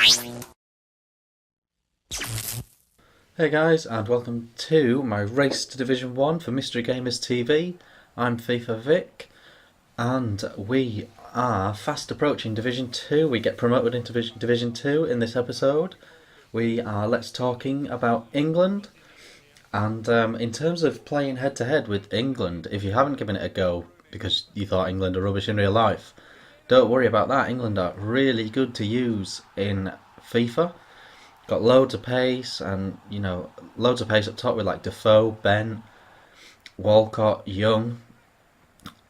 Hey guys, and welcome to my race to Division 1 for MreGamersTV. I'm fifav1ck, and we are fast approaching Division 2. We get promoted into Division 2 in this episode. We are let's talking about England, and in terms of playing head to head with England, if you haven't given it a go because you thought England are rubbish in real life, don't worry about that. England are really good to use in FIFA. Got loads of pace, and loads of pace up top with like Defoe, Ben, Walcott, Young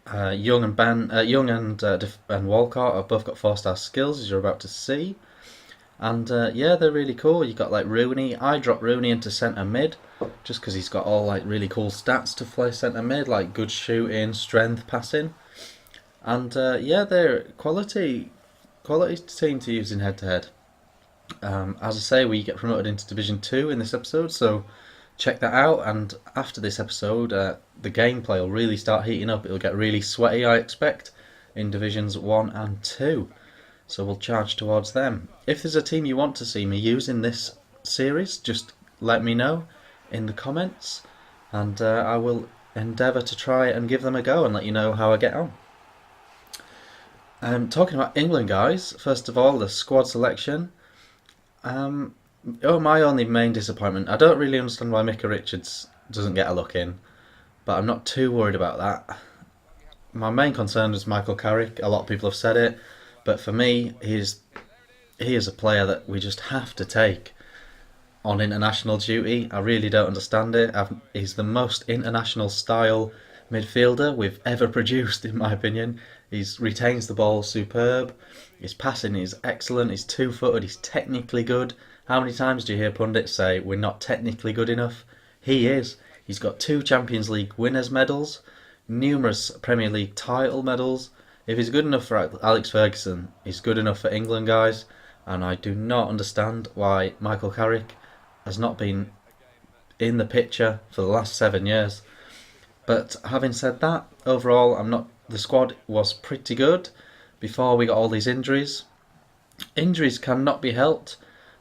and and Walcott have both got 4-star skills, as you're about to see. And yeah, they're really cool. You got like Rooney. I dropped Rooney into centre mid just because he's got all like really cool stats to play centre mid, like good shooting, strength, passing, and yeah, they're quality team to use in head to head. As I say, we get promoted into Division 2 in this episode, so check that out. And after this episode, the gameplay will really start heating up. It'll get really sweaty, I expect, in Divisions 1 and 2. So we'll charge towards them. If there's a team you want to see me use in this series, just let me know in the comments, and I will endeavour to try and give them a go and let you know how I get on. Talking about England, guys, first of all, the squad selection. My only main disappointment, I don't really understand why Micah Richards doesn't get a look in, but I'm not too worried about that. My main concern is Michael Carrick. A lot of people have said it, but for me, he is a player that we just have to take on international duty. I really don't understand it. He's the most international style midfielder we've ever produced, in my opinion. He retains the ball superb. His passing is excellent. He's two-footed. He's technically good. How many times do you hear pundits say we're not technically good enough? He is. He's got 2 Champions League winners' medals, numerous Premier League title medals. If he's good enough for Alex Ferguson, he's good enough for England, guys. And I do not understand why Michael Carrick has not been in the picture for the last 7 years. But having said that, overall, the squad was pretty good before we got all these injuries. Injuries cannot be helped,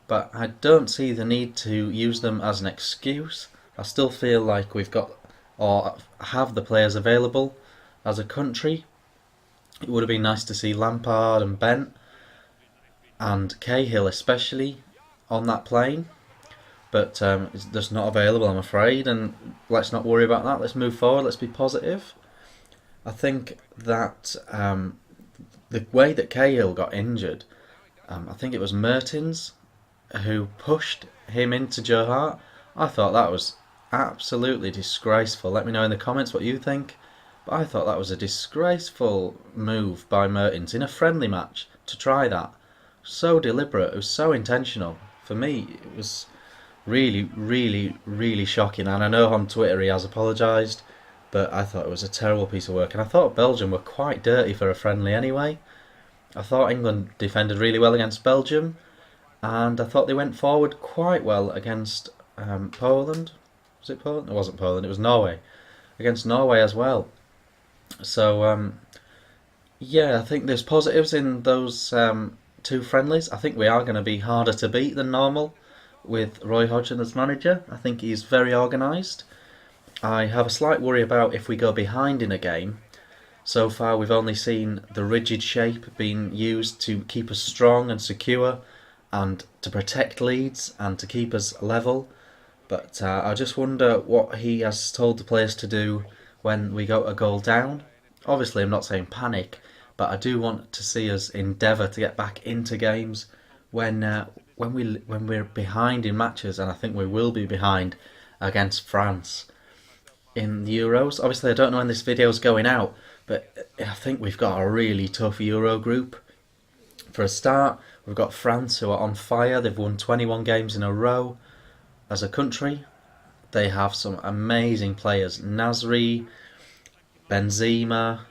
but I don't see the need to use them as an excuse. I still feel like we've got or have the players available as a country. It would have been nice to see Lampard and Bent and Cahill especially on that plane, but it's just not available, I'm afraid, and let's not worry about that. Let's move forward, let's be positive. I think that the way that Cahill got injured, I think it was Mertens who pushed him into Joe Hart. I thought that was absolutely disgraceful. Let me know in the comments what you think. But I thought that was a disgraceful move by Mertens in a friendly match to try that. So deliberate, it was so intentional. For me, it was really, really, really shocking. And I know on Twitter he has apologised, but I thought it was a terrible piece of work. And I thought Belgium were quite dirty for a friendly anyway. I thought England defended really well against Belgium, and I thought they went forward quite well against Poland. Was it Poland? It wasn't Poland, it was Norway. Against Norway as well. So, yeah, I think there's positives in those 2 friendlies. I think we are going to be harder to beat than normal with Roy Hodgson as manager. I think he's very organised. I have a slight worry about if we go behind in a game. So far we've only seen the rigid shape being used to keep us strong and secure and to protect leads and to keep us level. But I just wonder what he has told the players to do when we go a goal down. Obviously I'm not saying panic, but I do want to see us endeavour to get back into games when we're behind in matches, and I think we will be behind against France in the Euros. Obviously I don't know when this video is going out, but I think we've got a really tough Euro group. For a start, we've got France, who are on fire. They've won 21 games in a row as a country. They have some amazing players. Nasri, Benzema,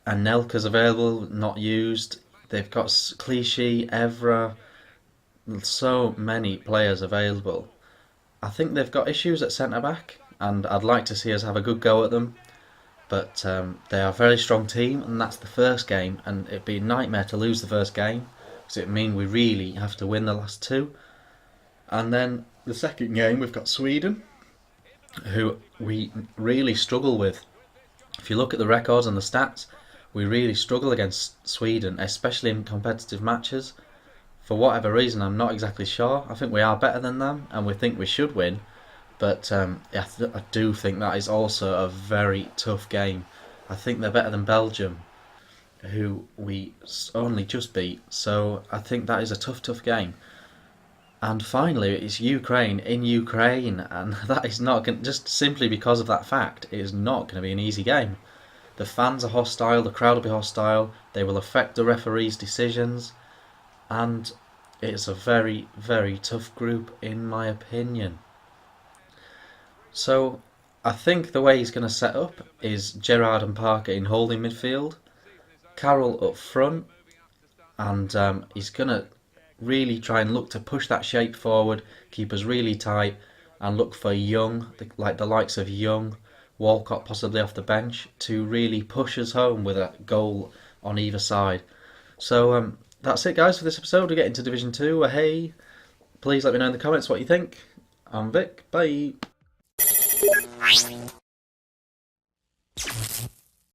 Anelka's available, not used. They've got Clichy, Evra, so many players available. I think they've got issues at centre-back, and I'd like to see us have a good go at them. But they are a very strong team, and that's the first game, and it'd be a nightmare to lose the first game. because it means we really have to win the last two. And then the second game we've got Sweden, who we really struggle with. If you look at the records and the stats, we really struggle against Sweden, especially in competitive matches. For whatever reason, I'm not exactly sure. I think we are better than them, and we think we should win. But I do think that is also a very tough game. I think they're better than Belgium, who we only just beat. So I think that is a tough game. And finally, it's Ukraine in Ukraine, and that is not just simply because of that fact. It is not going to be an easy game. The fans are hostile, the crowd will be hostile, they will affect the referee's decisions, and it's a very, very tough group in my opinion. So I think the way he's going to set up is Gerrard and Parker in holding midfield, Carroll up front, and he's going to really try and look to push that shape forward, keep us really tight, and look for Young, like the likes of Young, Walcott possibly off the bench, to really push us home with a goal on either side. So that's it, guys, for this episode. We're getting to Division 2. Hey, please let me know in the comments what you think. I'm Vic. Bye.